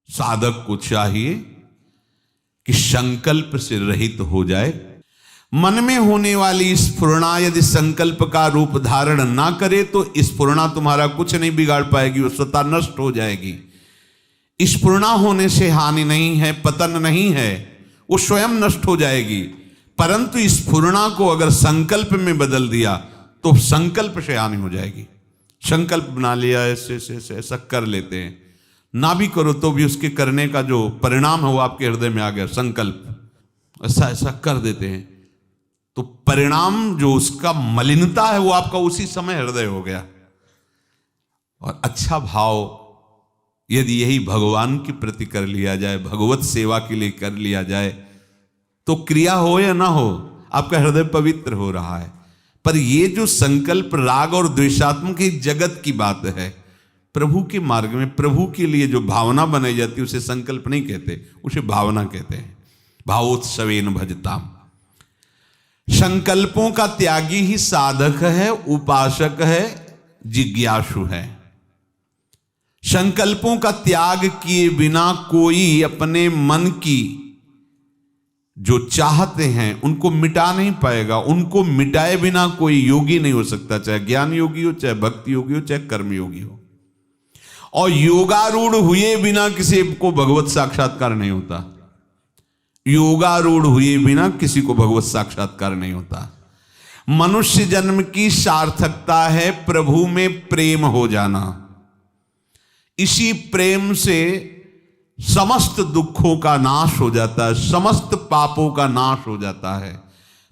साधक को चाहिए कि संकल्प से रहित हो जाए। मन में होने वाली स्फुरणा यदि संकल्प का रूप धारण ना करे तो स्फुरणा तुम्हारा कुछ नहीं बिगाड़ पाएगी, वो स्वतः नष्ट हो जाएगी। स्फुरणा होने से हानि नहीं है, पतन नहीं है, वो स्वयं नष्ट हो जाएगी। परंतु स्फुरणा को अगर संकल्प में बदल दिया तो संकल्प से हानि हो जाएगी। संकल्प बना लिया, ऐसे ऐसे ऐसा कर लेते हैं, ना भी करो तो भी उसके करने का जो परिणाम है वो आपके हृदय में आ गया। संकल्प ऐसा ऐसा कर देते हैं तो परिणाम जो उसका मलिनता है वो आपका उसी समय हृदय हो गया। और अच्छा भाव यदि यही भगवान के प्रति कर लिया जाए, भगवत सेवा के लिए कर लिया जाए, तो क्रिया हो या ना हो आपका हृदय पवित्र हो रहा है। पर ये जो संकल्प राग और द्वेषात्मक जगत की बात है, प्रभु के मार्ग में प्रभु के लिए जो भावना बनाई जाती है उसे संकल्प नहीं कहते, उसे भावना कहते हैं। भावोत्सवेन भजताम। संकल्पों का त्यागी ही साधक है, उपासक है, जिज्ञासु है। संकल्पों का त्याग किए बिना कोई अपने मन की जो चाहते हैं उनको मिटा नहीं पाएगा। उनको मिटाए बिना कोई योगी नहीं हो सकता, चाहे ज्ञान योगी हो, चाहे भक्ति योगी हो, चाहे कर्म योगी हो। और योगारूढ़ हुए बिना किसी को भगवत साक्षात्कार नहीं होता। योगारूढ़ हुए बिना किसी को भगवत साक्षात्कार नहीं होता। मनुष्य जन्म की सार्थकता है प्रभु में प्रेम हो जाना। इसी प्रेम से समस्त दुखों का नाश हो जाता है, समस्त पापों का नाश हो जाता है।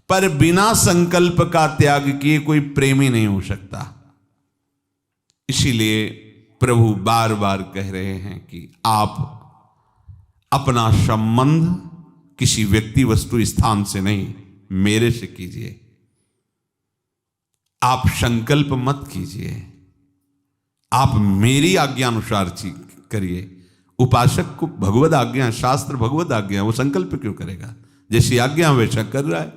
पर बिना संकल्प का त्याग किए कोई प्रेमी नहीं हो सकता। इसीलिए प्रभु बार बार कह रहे हैं कि आप अपना संबंध किसी व्यक्ति वस्तु स्थान से नहीं, मेरे से कीजिए। आप संकल्प मत कीजिए, आप मेरी आज्ञा अनुसार करिए। उपासक को भगवद आज्ञा, शास्त्र भगवद आज्ञा, वो संकल्प क्यों करेगा? जैसी आज्ञा वैसा कर रहा है।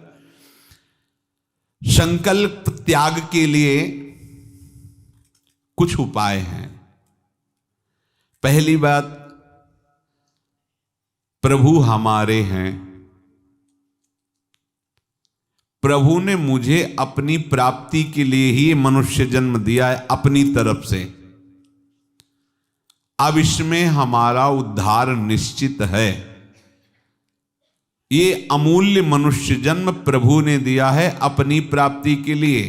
संकल्प त्याग के लिए कुछ उपाय हैं। पहली बात, प्रभु हमारे हैं। प्रभु ने मुझे अपनी प्राप्ति के लिए ही मनुष्य जन्म दिया है, अपनी तरफ से। अब इसमें हमारा उद्धार निश्चित है। ये अमूल्य मनुष्य जन्म प्रभु ने दिया है अपनी प्राप्ति के लिए,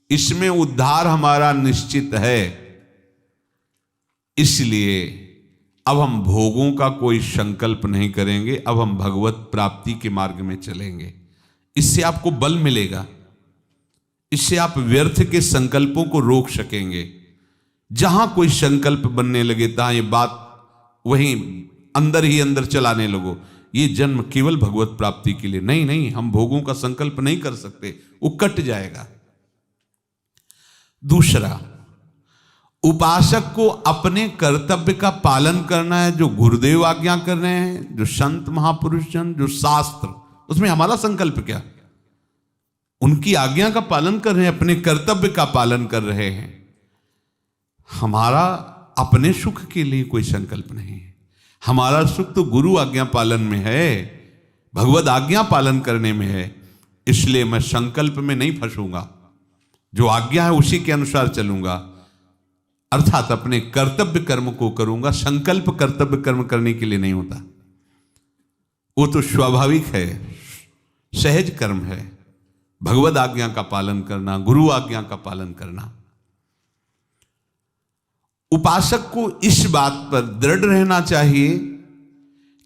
इसमें उद्धार हमारा निश्चित है। इसलिए अब हम भोगों का कोई संकल्प नहीं करेंगे, अब हम भगवत प्राप्ति के मार्ग में चलेंगे। इससे आपको बल मिलेगा, इससे आप व्यर्थ के संकल्पों को रोक सकेंगे। जहां कोई संकल्प बनने लगे तहां ये बात वहीं अंदर ही अंदर चलाने लगो, ये जन्म केवल भगवत प्राप्ति के लिए नहीं, नहीं हम भोगों का संकल्प नहीं कर सकते, वो कट जाएगा। दूसरा, उपासक को अपने कर्तव्य का पालन करना है, जो गुरुदेव आज्ञा कर रहे हैं, जो संत महापुरुष जन, जो शास्त्र, उसमें हमारा संकल्प क्या? उनकी आज्ञा का पालन कर रहे हैं, अपने कर्तव्य का पालन कर रहे हैं। हमारा अपने सुख के लिए कोई संकल्प नहीं है। हमारा सुख तो गुरु आज्ञा पालन में है, भगवद आज्ञा पालन करने में है। इसलिए मैं संकल्प में नहीं फंसूंगा, जो आज्ञा है उसी के अनुसार चलूंगा, अर्थात अपने कर्तव्य कर्म को करूंगा। संकल्प कर्तव्य कर्म करने के लिए नहीं होता, वो तो स्वाभाविक है, सहज कर्म है। भगवद आज्ञा का पालन करना, गुरु आज्ञा का पालन करना। उपासक को इस बात पर दृढ़ रहना चाहिए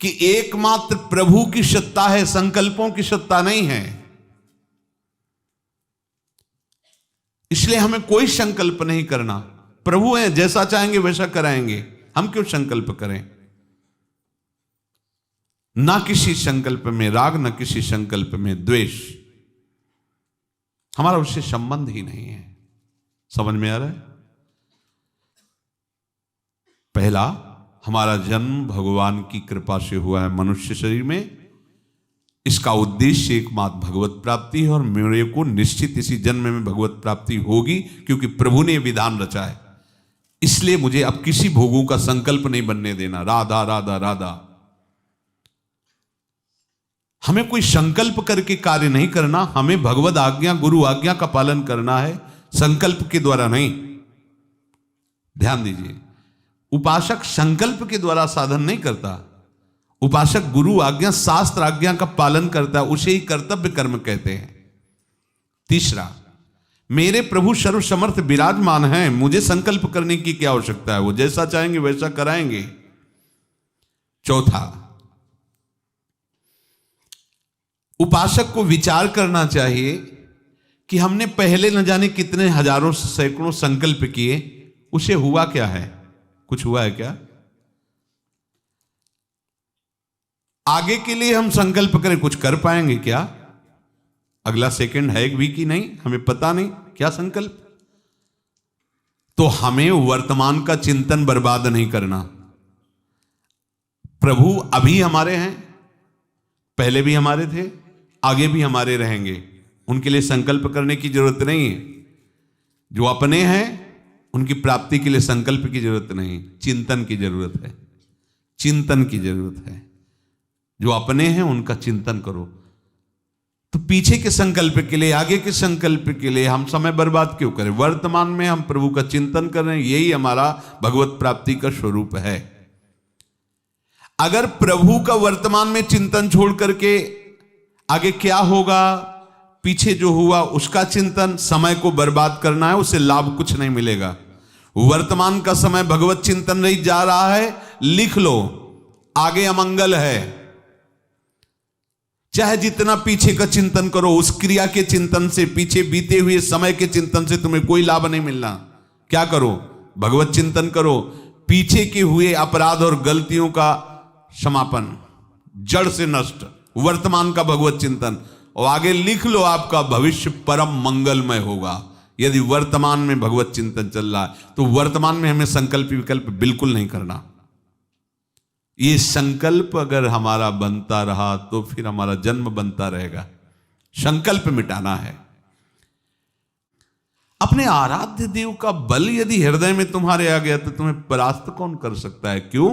कि एकमात्र प्रभु की सत्ता है, संकल्पों की सत्ता नहीं है। इसलिए हमें कोई संकल्प नहीं करना। प्रभु हैं, जैसा चाहेंगे वैसा कराएंगे, हम क्यों संकल्प करें? ना किसी संकल्प में राग, ना किसी संकल्प में द्वेष, हमारा उससे संबंध ही नहीं है। समझ में आ रहा है? पहला, हमारा जन्म भगवान की कृपा से हुआ है मनुष्य शरीर में। इसका उद्देश्य एकमात्र भगवत प्राप्ति है और मेरे को निश्चित इसी जन्म में भगवत प्राप्ति होगी, क्योंकि प्रभु ने विधान रचा है। इसलिए मुझे अब किसी भोगों का संकल्प नहीं बनने देना। राधा राधा राधा। हमें कोई संकल्प करके कार्य नहीं करना, हमें भगवद आज्ञा, गुरु आज्ञा का पालन करना है, संकल्प के द्वारा नहीं। ध्यान दीजिए, उपासक संकल्प के द्वारा साधन नहीं करता, उपासक गुरु आज्ञा, शास्त्र आज्ञा का पालन करता है, उसे ही कर्तव्य कर्म कहते हैं। तीसरा, मेरे प्रभु सर्वसमर्थ विराजमान हैं, मुझे संकल्प करने की क्या आवश्यकता है, वो जैसा चाहेंगे वैसा कराएंगे। चौथा, उपासक को विचार करना चाहिए कि हमने पहले न जाने कितने हजारों सैकड़ों संकल्प किए, उसे हुआ क्या है, कुछ हुआ है क्या? आगे के लिए हम संकल्प करें, कुछ कर पाएंगे क्या? अगला सेकंड है भी कि नहीं, हमें पता नहीं क्या संकल्प। तो हमें वर्तमान का चिंतन बर्बाद नहीं करना। प्रभु अभी हमारे हैं, पहले भी हमारे थे, आगे भी हमारे रहेंगे, उनके लिए संकल्प करने की जरूरत नहीं है। जो अपने हैं उनकी प्राप्ति के लिए संकल्प की जरूरत नहीं, चिंतन की जरूरत है, चिंतन की जरूरत है। जो अपने हैं उनका चिंतन करो। तो पीछे के संकल्प के लिए, आगे के संकल्प के लिए हम समय बर्बाद क्यों करें? वर्तमान में हम प्रभु का चिंतन कर रहे हैं, यही हमारा भगवत प्राप्ति का स्वरूप है। अगर प्रभु का वर्तमान में चिंतन छोड़ करके आगे क्या होगा, पीछे जो हुआ उसका चिंतन, समय को बर्बाद करना है, उससे लाभ कुछ नहीं मिलेगा। वर्तमान का समय भगवत चिंतन नहीं जा रहा है, लिख लो, आगे अमंगल है। चाहे जितना पीछे का चिंतन करो, उस क्रिया के चिंतन से, पीछे बीते हुए समय के चिंतन से तुम्हें कोई लाभ नहीं मिलना। क्या करो? भगवत चिंतन करो, पीछे के हुए अपराध और गलतियों का समापन, जड़ से नष्ट, वर्तमान का भगवत चिंतन, और आगे लिख लो आपका भविष्य परम मंगलमय होगा। यदि वर्तमान में भगवत चिंतन चल रहा है तो वर्तमान में हमें संकल्प विकल्प बिल्कुल नहीं करना। ये संकल्प अगर हमारा बनता रहा तो फिर हमारा जन्म बनता रहेगा। संकल्प मिटाना है। अपने आराध्य देव का बल यदि हृदय में तुम्हारे आ गया तो तुम्हें परास्त कौन कर सकता है? क्यों?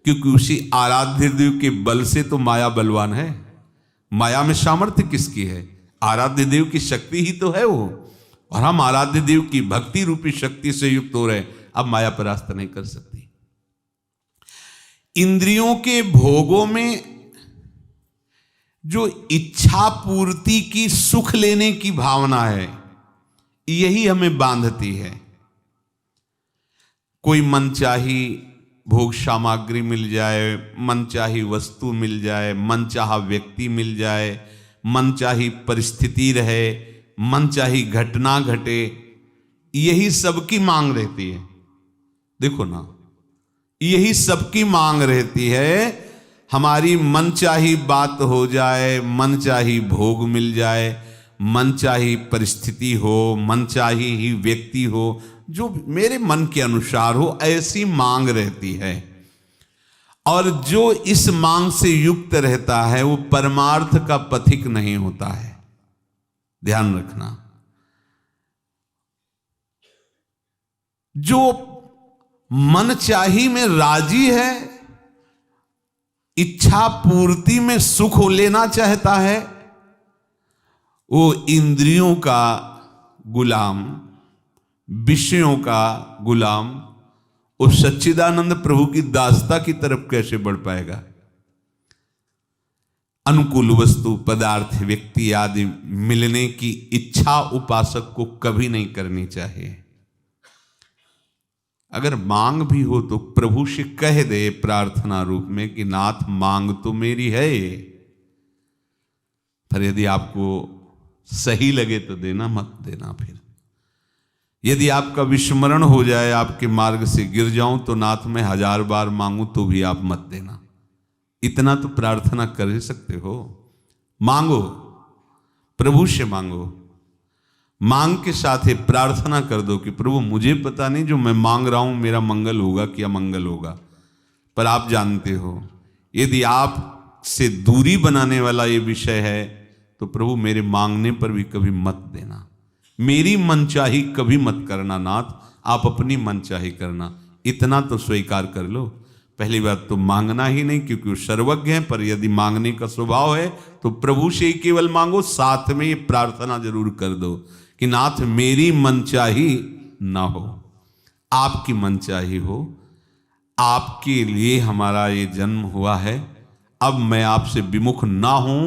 क्योंकि उसी आराध्य देव के बल से तो माया बलवान है। माया में सामर्थ्य किसकी है? आराध्य देव की शक्ति ही तो है वो। और हम आराध्य देव की भक्ति रूपी शक्ति से युक्त हो रहे, अब माया परास्त नहीं कर सकती। इंद्रियों के भोगों में जो इच्छा पूर्ति की, सुख लेने की भावना है, यही हमें बांधती है। कोई मनचाही भोग सामग्री मिल जाए, मनचाही वस्तु मिल जाए, मनचाहा व्यक्ति मिल जाए, मनचाही परिस्थिति रहे, मनचाही घटना घटे, यही सबकी मांग रहती है। देखो ना, यही सबकी मांग रहती है। हमारी मनचाही बात हो जाए, मनचाही भोग मिल जाए, मनचाही परिस्थिति हो, मनचाही ही व्यक्ति हो, जो मेरे मन के अनुसार हो, ऐसी मांग रहती है। और जो इस मांग से युक्त रहता है वो परमार्थ का पथिक नहीं होता है। ध्यान रखना। जो मनचाही में राजी है, इच्छा पूर्ति में सुख लेना चाहता है, वो इंद्रियों का गुलाम, विषयों का गुलाम, उस सच्चिदानंद प्रभु की दासता की तरफ कैसे बढ़ पाएगा? अनुकूल वस्तु, पदार्थ, व्यक्ति आदि मिलने की इच्छा उपासक को कभी नहीं करनी चाहिए। अगर मांग भी हो तो प्रभु से कह दे प्रार्थना रूप में कि नाथ मांग तो मेरी है ये, पर यदि आपको सही लगे तो देना, मत देना। फिर यदि आपका विस्मरण हो जाए, आपके मार्ग से गिर जाऊं तो नाथ मैं 1000 बार मांगू तो भी आप मत देना। इतना तो प्रार्थना कर ही सकते हो। मांगो, प्रभु से मांगो, मांग के साथ ही प्रार्थना कर दो कि प्रभु मुझे पता नहीं जो मैं मांग रहा हूं मेरा मंगल होगा कि अमंगल होगा, पर आप जानते हो। यदि आप से दूरी बनाने वाला ये विषय है तो प्रभु मेरे मांगने पर भी कभी मत देना, मेरी मनचाही कभी मत करना नाथ, आप अपनी मनचाही करना, इतना तो स्वीकार कर लो। पहली बात तो मांगना ही नहीं, क्योंकि वो सर्वज्ञ हैं, पर यदि मांगने का स्वभाव है तो प्रभु से ही केवल मांगो। साथ में ये प्रार्थना जरूर कर दो कि नाथ मेरी मनचाही ना हो, आपकी मनचाही हो। आपके लिए हमारा ये जन्म हुआ है, अब मैं आपसे विमुख ना हूं।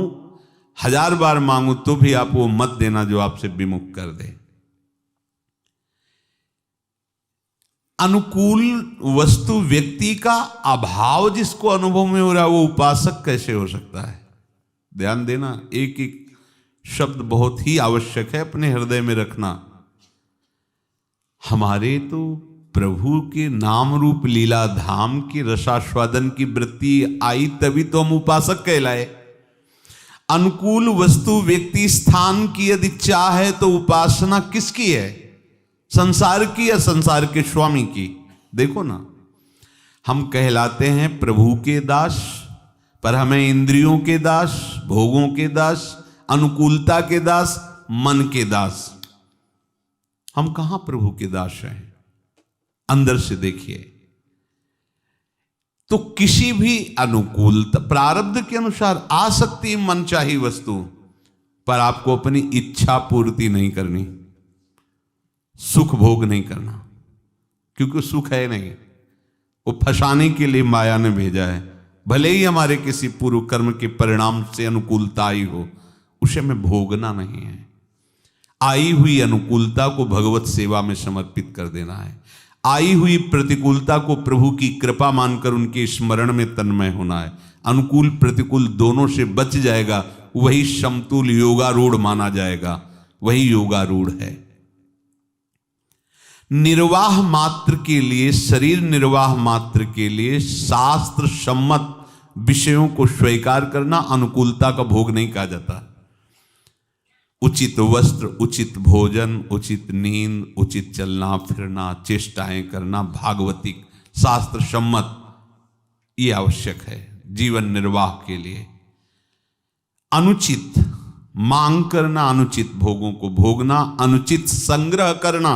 1000 बार मांगू तो भी आप वो मत देना जो आपसे विमुख कर दे। अनुकूल वस्तु व्यक्ति का अभाव जिसको अनुभव में हो रहा है, वो उपासक कैसे हो सकता है? ध्यान देना, एक एक शब्द बहुत ही आवश्यक है अपने हृदय में रखना। हमारे तो प्रभु के नाम रूप लीला धाम की रसास्वादन की वृत्ति आई, तभी तो हम उपासक कहलाए। अनुकूल वस्तु व्यक्ति स्थान की यदि चाह है तो उपासना किसकी है? संसार की या संसार के स्वामी की? देखो ना, हम कहलाते हैं प्रभु के दास, पर हमें इंद्रियों के दास, भोगों के दास, अनुकूलता के दास, मन के दास। हम कहां प्रभु के दास हैं? अंदर से देखिए तो किसी भी अनुकूलता प्रारब्ध के अनुसार आ सकती है मनचाही वस्तु, पर आपको अपनी इच्छा पूर्ति नहीं करनी, सुख भोग नहीं करना, क्योंकि सुख है नहीं, वो फंसाने के लिए माया ने भेजा है। भले ही हमारे किसी पूर्व कर्म के परिणाम से अनुकूलता आई हो, उसे हमें भोगना नहीं है। आई हुई अनुकूलता को भगवत सेवा में समर्पित कर देना है। आई हुई प्रतिकूलता को प्रभु की कृपा मानकर उनके स्मरण में तन्मय होना है। अनुकूल प्रतिकूल दोनों से बच जाएगा, वही समतुल योगारूढ़ माना जाएगा, वही योगारूढ़ है। निर्वाह मात्र के लिए, शरीर निर्वाह मात्र के लिए शास्त्र सम्मत विषयों को स्वीकार करना अनुकूलता का भोग नहीं कहा जाता। उचित वस्त्र, उचित भोजन, उचित नींद, उचित चलना फिरना, चेष्टाएं करना, भागवतिक शास्त्र सम्मत, ये आवश्यक है जीवन निर्वाह के लिए। अनुचित मांग करना, अनुचित भोगों को भोगना, अनुचित संग्रह करना,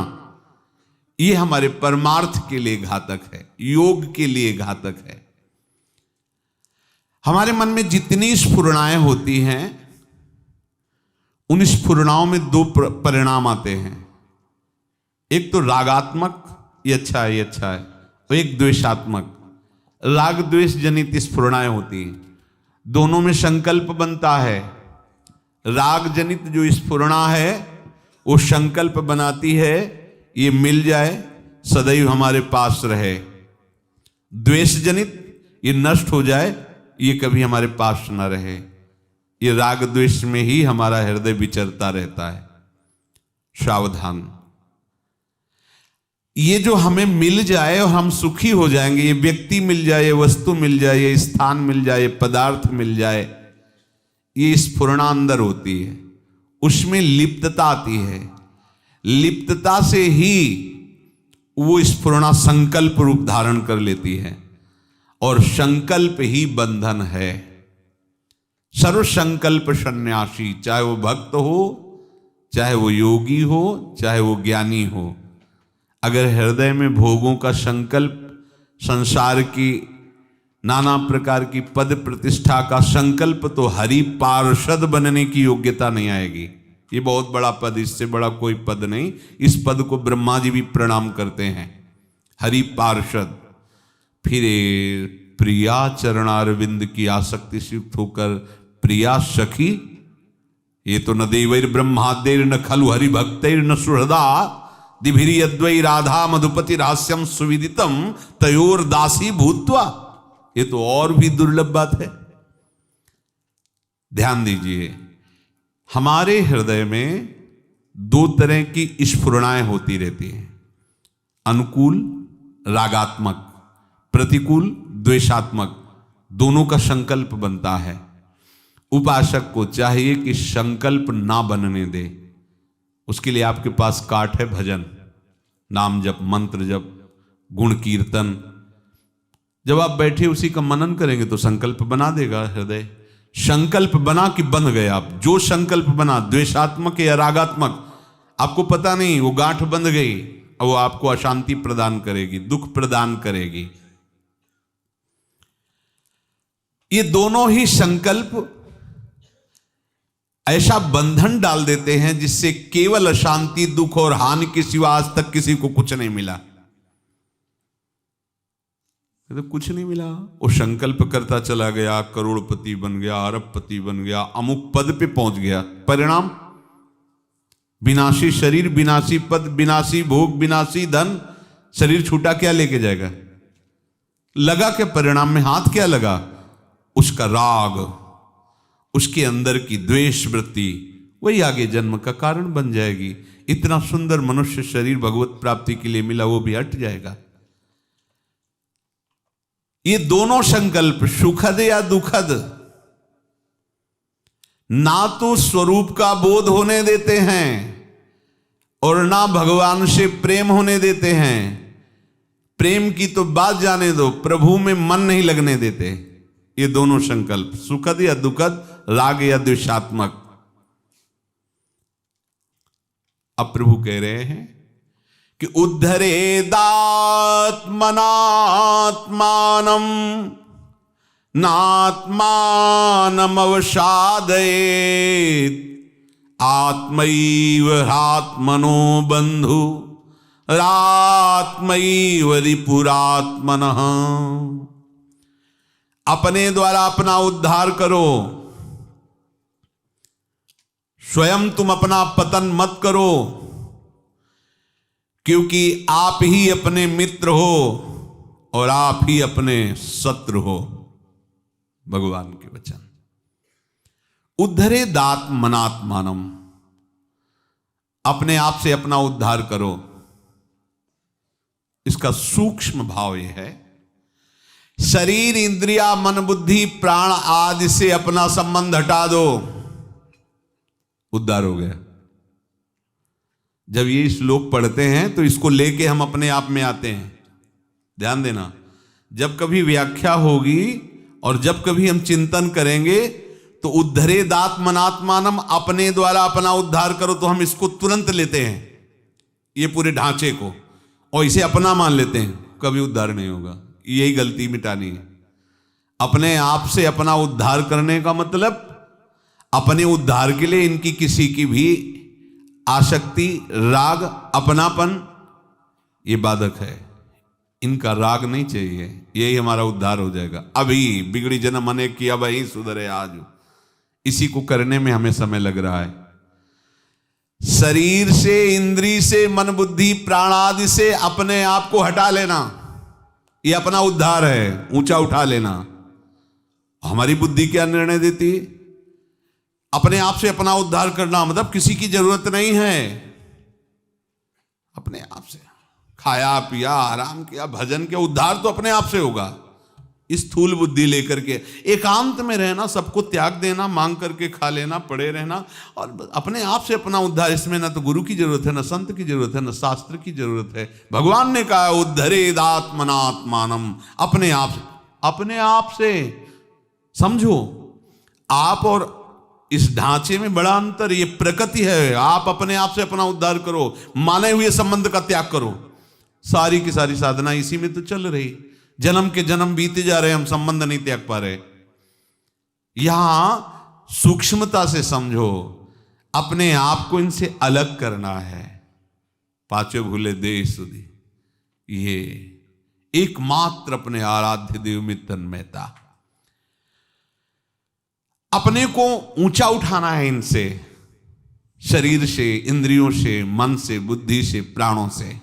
ये हमारे परमार्थ के लिए घातक है, योग के लिए घातक है। हमारे मन में जितनी स्फुरणाएं होती हैं, उन स्फुरणाओं में 2 परिणाम आते हैं। एक तो रागात्मक, ये अच्छा है, ये अच्छा है, और एक द्वेषात्मक, राग द्वेष जनित स्फुरणाएं होती हैं। दोनों में संकल्प बनता है। राग जनित जो स्फुरणा है वो संकल्प बनाती है ये मिल जाए, सदैव हमारे पास रहे। द्वेष जनित ये नष्ट हो जाए, ये कभी हमारे पास न रहे। ये राग द्वेष में ही हमारा हृदय विचरता रहता है। सावधान, ये जो हमें मिल जाए और हम सुखी हो जाएंगे, ये व्यक्ति मिल जाए, ये वस्तु मिल जाए, ये स्थान मिल जाए, ये पदार्थ मिल जाए, ये स्फुरणा अंदर होती है, उसमें लिप्तता आती है। लिप्तता से ही वो स्फुरणा संकल्प रूप धारण कर लेती है, और संकल्प ही बंधन है। सर्व संकल्प सन्यासी, चाहे वो भक्त हो, चाहे वो योगी हो, चाहे वो ज्ञानी हो, अगर हृदय में भोगों का संकल्प, संसार की नाना प्रकार की पद प्रतिष्ठा का संकल्प, तो हरि पार्षद बनने की योग्यता नहीं आएगी। ये बहुत बड़ा पद, इससे बड़ा कोई पद नहीं। इस पद को ब्रह्मा जी भी प्रणाम करते हैं, हरि पार्षद। फिर प्रिया चरणारविंद की आसक्ति से युक्त होकर प्रिया सखी, ये तो न देवैर ब्रह्मादेर न खलु हरि भक्तैर न सुहृदा दिभिरी अद्वै राधा मधुपति रहस्यम सुविदितम तयोर दासी भूत्वा, ये तो और भी दुर्लभ बात है। ध्यान दीजिए, हमारे हृदय में 2 तरह की स्फुरणाएं होती रहती हैं, अनुकूल रागात्मक, प्रतिकूल द्वेषात्मक, दोनों का संकल्प बनता है। उपासक को चाहिए कि संकल्प ना बनने दे। उसके लिए आपके पास काट है भजन, नाम जप, मंत्र जप, गुण कीर्तन। जब आप बैठे उसी का मनन करेंगे तो संकल्प बना देगा हृदय। संकल्प बना कि बन गए आप। जो संकल्प बना, द्वेषात्मक या रागात्मक, आपको पता नहीं, वो गांठ बंध गई, और वो आपको अशांति प्रदान करेगी, दुख प्रदान करेगी। ये दोनों ही संकल्प ऐसा बंधन डाल देते हैं जिससे केवल अशांति, दुख और हानि के सिवा आज तक किसी को कुछ नहीं मिला। तो कुछ नहीं मिला। वो संकल्प करता चला गया, करोड़पति बन गया, अरबपति बन गया, अमुक पद पे पहुंच गया। परिणाम विनाशी शरीर, विनाशी पद, विनाशी भोग, विनाशी धन। शरीर छूटा, क्या लेके जाएगा? लगा के परिणाम में हाथ क्या लगा? उसका राग, उसके अंदर की द्वेष वृत्ति, वही आगे जन्म का कारण बन जाएगी। इतना सुंदर मनुष्य शरीर भगवत प्राप्ति के लिए मिला, वो भी हट जाएगा। ये दोनों संकल्प, सुखद या दुखद, ना तो स्वरूप का बोध होने देते हैं और ना भगवान से प्रेम होने देते हैं। प्रेम की तो बात जाने दो, प्रभु में मन नहीं लगने देते। ये दोनों संकल्प, सुखद या दुखद, राग या द्वेषात्मक। अब प्रभु कह रहे हैं कि उद्धरेदात्मनात्मानं नात्मानम् अवसादयेत् आत्मैव ह्यात्मनो बन्धु रात्मैव रिपुरात्मनः। अपने द्वारा अपना उद्धार करो, स्वयं तुम अपना पतन मत करो, क्योंकि आप ही अपने मित्र हो और आप ही अपने शत्रु हो। भगवान के वचन। उद्धरेदात्मनात्मानम्, अपने आप से अपना उद्धार करो। इसका सूक्ष्म भाव यह है, शरीर, इंद्रिया, मन, बुद्धि, प्राण आदि से अपना संबंध हटा दो, उद्धार हो गया। जब ये श्लोक पढ़ते हैं तो इसको लेके हम अपने आप में आते हैं। ध्यान देना, जब कभी व्याख्या होगी और जब कभी हम चिंतन करेंगे तो उद्धरेदात्मनात्मानम्, अपने द्वारा अपना उद्धार करो, तो हम इसको तुरंत लेते हैं, ये पूरे ढांचे को, और इसे अपना मान लेते हैं। कभी उद्धार नहीं होगा। यही गलती मिटानी है। अपने आप से अपना उद्धार करने का मतलब अपने उद्धार के लिए इनकी किसी की भी आसक्ति, राग, अपनापन, ये बाधक है। इनका राग नहीं चाहिए, यही हमारा उद्धार हो जाएगा। अभी बिगड़ी जन्म अनेक किया, वही सुधरे आज। इसी को करने में हमें समय लग रहा है। शरीर से, इंद्री से, मन, बुद्धि, प्राण आदि से अपने आप को हटा लेना, ये अपना उद्धार है। ऊंचा उठा लेना। हमारी बुद्धि क्या निर्णय देती? अपने आप से अपना उद्धार करना मतलब किसी की जरूरत नहीं है। अपने आप से खाया, पिया, आराम किया, भजन किया, उद्धार तो अपने आप से होगा। स्थूल बुद्धि लेकर के एकांत में रहना, सबको त्याग देना, मांग करके खा लेना, पड़े रहना और अपने आप से अपना उद्धार, इसमें ना तो गुरु की जरूरत है, ना संत की जरूरत है, ना शास्त्र की जरूरत है। भगवान ने कहा उद्धरेदात्मनात्मानम्, अपने आप से। अपने आप से समझो, आप और इस ढांचे में बड़ा अंतर। ये प्रकृति है। आप अपने आप से अपना उद्धार करो, माने हुए संबंध का त्याग करो। सारी की सारी साधना इसी में तो चल रही। जन्म के जन्म बीते जा रहे, हम संबंध नहीं त्याग पा रहे। यहां सूक्ष्मता से समझो, अपने आप को इनसे अलग करना है। पांचों भूले दे सुधी, ये एकमात्र अपने आराध्य देव में तन्मयता। अपने को ऊंचा उठाना है इनसे, शरीर से, इंद्रियों से, मन से, बुद्धि से, प्राणों से।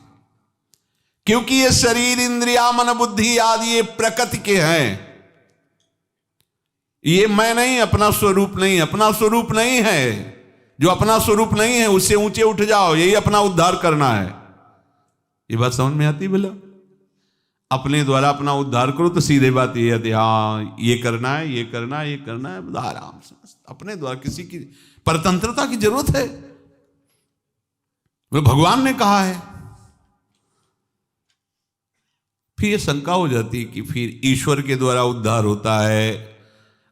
क्योंकि ये शरीर, इंद्रिया, मन, बुद्धि आदि ये प्रकृति के हैं। ये मैं नहीं, अपना स्वरूप नहीं, अपना स्वरूप नहीं है। जो अपना स्वरूप नहीं है उससे ऊंचे उठ जाओ, यही अपना उद्धार करना है। ये बात समझ में आती? बोला अपने द्वारा अपना उद्धार करो तो सीधे बात ये आती, हाँ ये करना है, ये करना है, ये करना है, आराम से अपने द्वारा। किसी की परतंत्रता की जरूरत है? भगवान ने कहा है। फिर ये शंका हो जाती है कि फिर ईश्वर के द्वारा उद्धार होता है,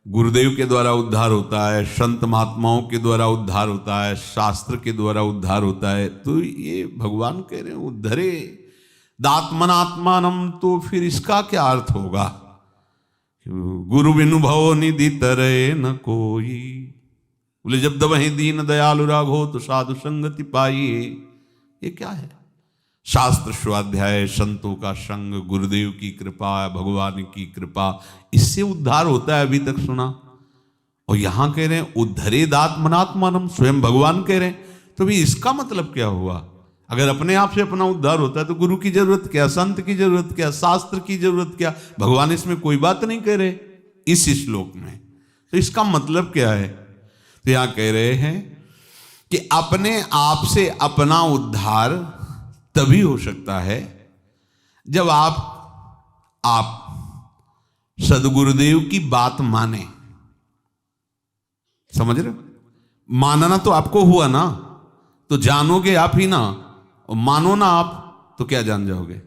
गुरुदेव के द्वारा उद्धार होता है, संत महात्माओं के द्वारा उद्धार होता है, शास्त्र के द्वारा उद्धार होता है। तो ये भगवान कह रहे हैं उद्धरे दात्मनात्मानम, तो फिर इसका क्या अर्थ होगा? गुरु बिनु भव निधि तरे न कोई। बोले जब दबहि दीन दयालु राघो तो साधु संगति पाइए। ये क्या है? शास्त्र स्वाध्याय, संतों का संग, गुरुदेव की कृपा, भगवान की कृपा, इससे उद्धार होता है। अभी तक सुना। और यहां कह रहे हैं उद्धरे दात्मनात्मानम, स्वयं भगवान कह रहे हैं। तो भी इसका मतलब क्या हुआ? अगर अपने आप से अपना उद्धार होता है तो गुरु की जरूरत क्या, संत की जरूरत क्या, शास्त्र की जरूरत क्या? भगवान इसमें कोई बात नहीं कह रहे इस श्लोक में। तो इसका मतलब क्या है? तो यहां कह रहे हैं कि अपने आप से अपना उद्धार तभी हो सकता है जब आप सदगुरुदेव की बात माने। समझ रहे हो? मानना तो आपको हुआ ना, तो जानोगे आप ही ना, और मानो ना आप तो क्या जान जाओगे?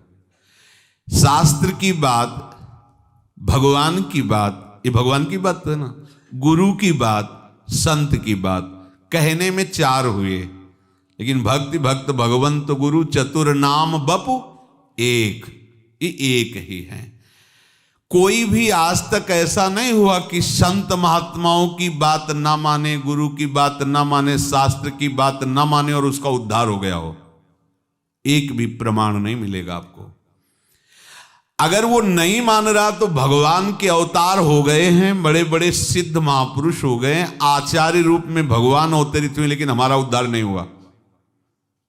शास्त्र की बात, भगवान की बात, ये भगवान की बात तो है ना, गुरु की बात, संत की बात, कहने में चार हुए, लेकिन भक्ति भक्त भगवंत गुरु चतुर नाम बपु एक, ये एक ही है। कोई भी आज तक ऐसा नहीं हुआ कि संत महात्माओं की बात ना माने, गुरु की बात ना माने, शास्त्र की बात ना माने और उसका उद्धार हो गया हो। एक भी प्रमाण नहीं मिलेगा आपको। अगर वो नहीं मान रहा तो भगवान के अवतार हो गए हैं, बड़े बड़े सिद्ध महापुरुष हो गए हैं, आचार्य रूप में भगवान अवतरित हुए, लेकिन हमारा उद्धार नहीं हुआ।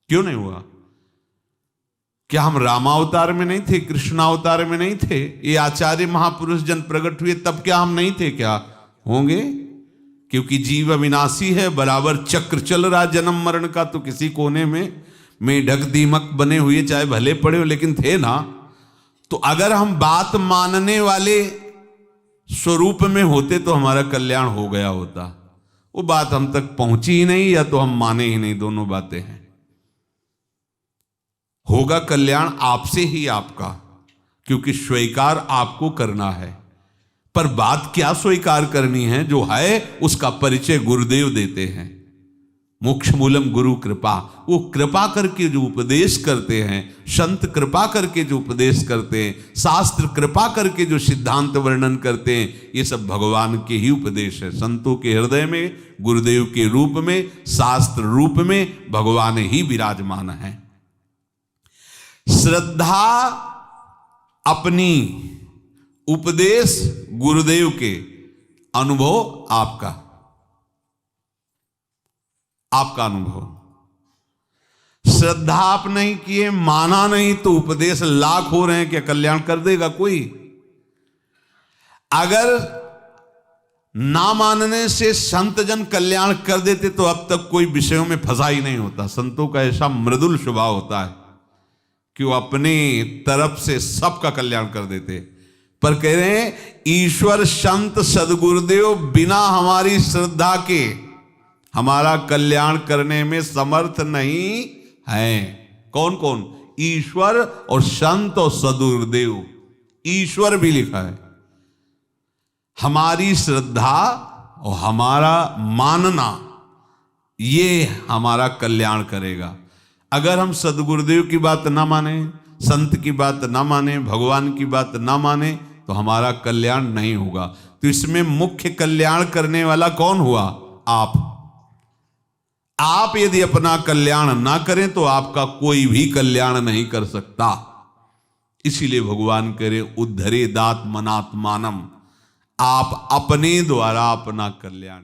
क्यों नहीं हुआ? क्या हम रामावतार में नहीं थे, कृष्णावतार में नहीं थे? ये आचार्य महापुरुष जन प्रकट हुए तब क्या हम नहीं थे? क्या होंगे? क्योंकि जीव अविनाशी है, बराबर चक्र चल रहा जन्म मरण का। तो किसी कोने में मेढक दीमक बने हुए चाहे भले पड़े हो, लेकिन थे ना। तो अगर हम बात मानने वाले स्वरूप में होते तो हमारा कल्याण हो गया होता। वो बात हम तक पहुंची ही नहीं, या तो हम माने ही नहीं, दोनों बातें हैं। होगा कल्याण आपसे ही आपका, क्योंकि स्वीकार आपको करना है। पर बात क्या स्वीकार करनी है? जो है उसका परिचय गुरुदेव देते हैं। मोक्ष मूलम गुरु कृपा, वो कृपा करके जो उपदेश करते हैं, संत कृपा करके जो उपदेश करते हैं, शास्त्र कृपा करके जो सिद्धांत वर्णन करते हैं, ये सब भगवान के ही उपदेश है। संतों के हृदय में गुरुदेव के रूप में, शास्त्र रूप में भगवान ही विराजमान है। श्रद्धा अपनी, उपदेश गुरुदेव के, अनुभव आपका अनुभव। श्रद्धा आप नहीं किए, माना नहीं, तो उपदेश लाख हो रहे हैं, क्या कल्याण कर देगा कोई? अगर ना मानने से संत जन कल्याण कर देते तो अब तक कोई विषयों में फंसा ही नहीं होता। संतों का ऐसा मृदुल स्वभाव होता है कि वो अपनी तरफ से सबका कल्याण कर देते। पर कह रहे हैं ईश्वर संत सदगुरुदेव बिना हमारी श्रद्धा के हमारा कल्याण करने में समर्थ नहीं है। कौन कौन? ईश्वर और संत और सदगुरुदेव। ईश्वर भी लिखा है। हमारी श्रद्धा और हमारा मानना, ये हमारा कल्याण करेगा। अगर हम सदगुरुदेव की बात ना माने, संत की बात ना माने, भगवान की बात ना माने, तो हमारा कल्याण नहीं होगा। तो इसमें मुख्य कल्याण करने वाला कौन हुआ? आप यदि अपना कल्याण ना करें तो आपका कोई भी कल्याण नहीं कर सकता। इसीलिए भगवान करे उद्धरे दात्मनात्मानम, आप अपने द्वारा अपना कल्याण